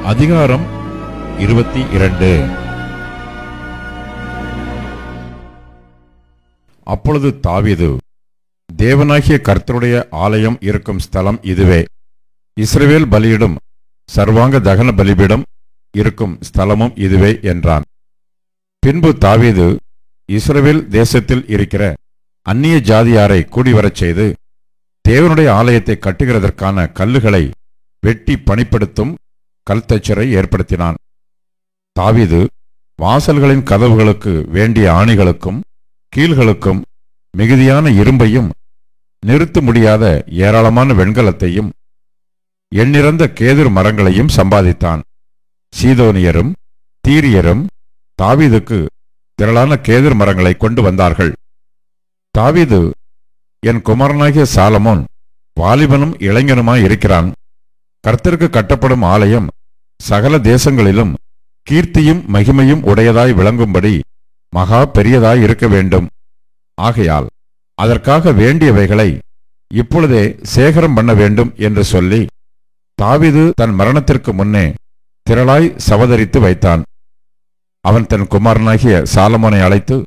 அதிகாரம் 22. அப்பொழுது தாவீது, தேவனாகிய கர்த்தருடைய ஆலயம் இருக்கும் ஸ்தலம் இதுவே, இஸ்ரவேல் பலியிடும் சர்வாங்க தகன பலிபீடம் இருக்கும் ஸ்தலமும் இதுவே என்றான். பின்பு தாவீது இஸ்ரவேல் தேசத்தில் இருக்கிற அந்நிய ஜாதியாரை கூடிவரச் செய்து, தேவனுடைய ஆலயத்தை கட்டுகிறதற்கான கல்லுகளை வெட்டி பணிப்படுத்தும் கல்தச்சரை ஏற்படுத்தினான். தாவீது வாசல்களின் கதவுகளுக்கு வேண்டிய ஆணிகளுக்கும் கீழ்களுக்கும் மிகுதியான இரும்பையும் நிறுத்த முடியாத ஏராளமான வெண்கலத்தையும் எண்ணிறந்த கேதுரு மரங்களையும் சம்பாதித்தான். சீதோனியரும் தீரியரும் தாவீதுக்கு திரளான கேதுரு மரங்களை கொண்டு வந்தார்கள். தாவீது, என் குமாரனாகிய சாலமோன் வாலிபனும் இளைஞனுமாய் இருக்கிறான். கர்த்தருக்கு கட்டப்படும் ஆலயம் சகல தேசங்களிலும் கீர்த்தியும் மகிமையும் உடையதாய் விளங்கும்படி மகா பெரியதாய் இருக்க வேண்டும். ஆகையால் அதற்காக வேண்டியவைகளை இப்பொழுதே சேகரம் பண்ண வேண்டும் என்று சொல்லி, தாவீது தன் மரணத்திற்கு முன்னே திரளாய் சவதரித்து வைத்தான். அவன் தன் குமாரனாகிய சாலமோனை அழைத்து,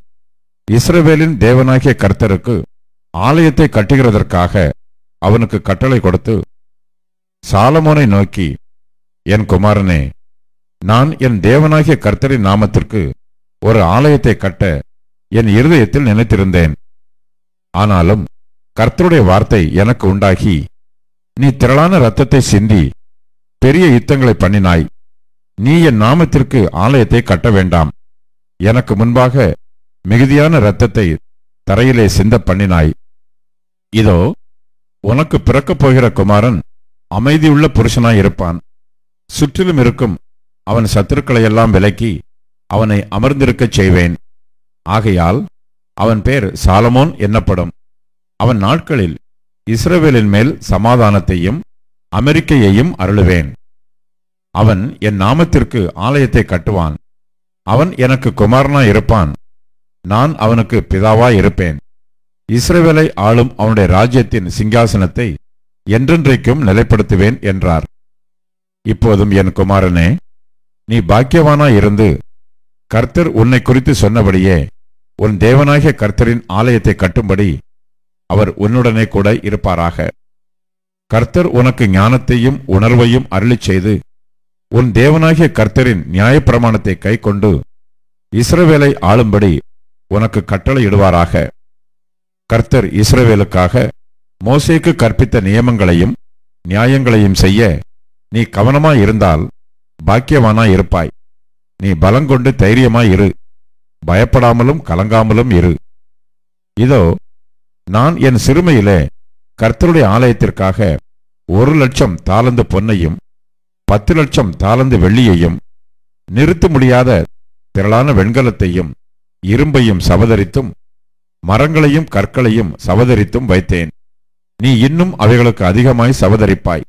இஸ்ரவேலின் தேவனாகிய கர்த்தருக்கு ஆலயத்தை கட்டுகிறதற்காக அவனுக்கு கட்டளை கொடுத்து, சாலமோனை நோக்கி, என் குமாரனே, நான் என் தேவனாகிய கர்த்தரின் நாமத்திற்கு ஒரு ஆலயத்தை கட்ட என் இருதயத்தில் நினைத்திருந்தேன். ஆனாலும் கர்த்தருடைய வார்த்தை எனக்கு உண்டாகி, நீ திரளான இரத்தத்தை சிந்தி பெரிய யுத்தங்களை பண்ணினாய். நீ என் நாமத்திற்கு ஆலயத்தை கட்ட வேண்டாம். எனக்கு முன்பாக மிகுதியான இரத்தத்தை தரையிலே சிந்த பண்ணினாய். இதோ, உனக்கு பிறக்கப் போகிற குமாரன் அமைதியுள்ள புருஷனாயிருப்பான். சுற்றிலும் இருக்கும் அவன் சத்துருக்களையெல்லாம் விலக்கி அவனை அமர்ந்திருக்கச் செய்வேன். ஆகையால் அவன் பேர் சாலமோன் என்னப்படும். அவன் நாட்களில் இஸ்ரவேலின் மேல் சமாதானத்தையும் அமெரிக்கையையும் அருளுவேன். அவன் என் நாமத்திற்கு ஆலயத்தை கட்டுவான். அவன் எனக்கு குமாரனாயிருப்பான். நான் அவனுக்கு பிதாவாயிருப்பேன். இஸ்ரவேலை ஆளும் அவனுடைய ராஜ்யத்தின் சிங்காசனத்தை என்றென்றைக்கும் நிலைப்படுத்துவேன் என்றார். இப்போதும் என் குமாரனே, நீ பாக்கியவானாயிருந்து கர்த்தர் உன்னை குறித்து சொன்னபடியே உன் தேவனாகிய கர்த்தரின் ஆலயத்தை கட்டும்படி அவர் உன்னுடனே கூட இருப்பாராக. கர்த்தர் உனக்கு ஞானத்தையும் உணர்வையும் அருளிச் செய்து உன் தேவனாகிய கர்த்தரின் நியாயப்பிரமாணத்தை கைக்கொண்டு இஸ்ரவேலை ஆளும்படி உனக்கு கட்டளையிடுவாராக. கர்த்தர் இஸ்ரவேலுக்காக மோசேக்கு கற்பித்த நியமங்களையும் நியாயங்களையும் செய்ய நீ கவனமாயிருந்தால் பாக்கியவானாயிருப்பாய். நீ பலங்கொண்டு தைரியமாயிரு, பயப்படாமலும் கலங்காமலும் இரு. இதோ, நான் என் சிறுமையிலே கர்த்தருடைய ஆலயத்திற்காக 1,00,000 தாலந்து பொன்னையும் 10,00,000 தாலந்து வெள்ளியையும் நிறுத்த முடியாத திரளான வெண்கலத்தையும் இரும்பையும் சவதரித்தும் மரங்களையும் கற்களையும் சவதரித்தும் வைத்தேன். நீ இன்னும் அவைகளுக்கு அதிகமாய் சவதரிப்பாய்.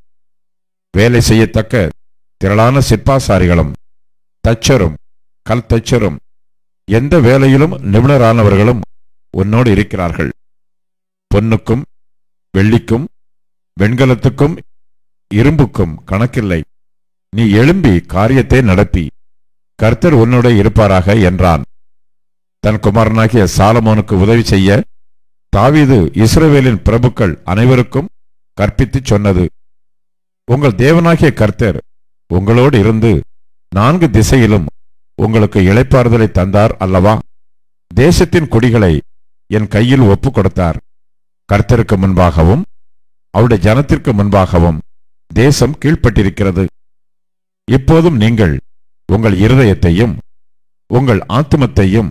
வேலை செய்யத்தக்க திரளான சிற்பாசாரிகளும் தச்சரும் கல் தச்சரும் எந்த வேலையிலும் நிபுணரானவர்களும் உன்னோடு இருக்கிறார்கள். பொன்னுக்கும் வெள்ளிக்கும் வெண்கலத்துக்கும் இரும்புக்கும் கணக்கில்லை. நீ எழும்பி காரியத்தை நடப்பி கர்த்தர் உன்னோட இருப்பாராக என்றான். தன் குமாரனாகிய சாலமோனுக்கு உதவி செய்ய தாவீது இஸ்ரவேலின் பிரபுக்கள் அனைவருக்கும் கற்பித்துச் சொன்னது, உங்கள் தேவனாகிய கர்த்தர் உங்களோடு இருந்து 4 திசையிலும் உங்களுக்கு இளைப்பாறுதலை தந்தார் அல்லவா? தேசத்தின் குடிகளை என் கையில் ஒப்புக் கொடுத்தார். கர்த்தருக்கு முன்பாகவும் அவருடைய ஜனத்திற்கு முன்பாகவும் தேசம் கீழ்ப்பட்டிருக்கிறது. இப்போதும் நீங்கள் உங்கள் இருதயத்தையும் உங்கள் ஆத்துமத்தையும்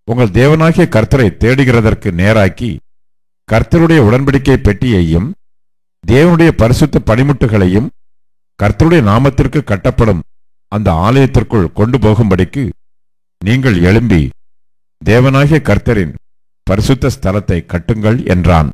உங்கள் தேவனாகிய கர்த்தரை தேடுகிறதற்கு நேராக்கி கர்த்தருடைய உடன்படிக்கை பெட்டியையும் தேவனுடைய பரிசுத்த பணிமுட்டுகளையும் கர்த்தருடைய நாமத்திற்கு கட்டப்படும் அந்த ஆலயத்திற்குள் கொண்டு போகும்படிக்கு நீங்கள் எழும்பி தேவனாகிய கர்த்தரின் பரிசுத்த ஸ்தலத்தை கட்டுங்கள் என்றான்.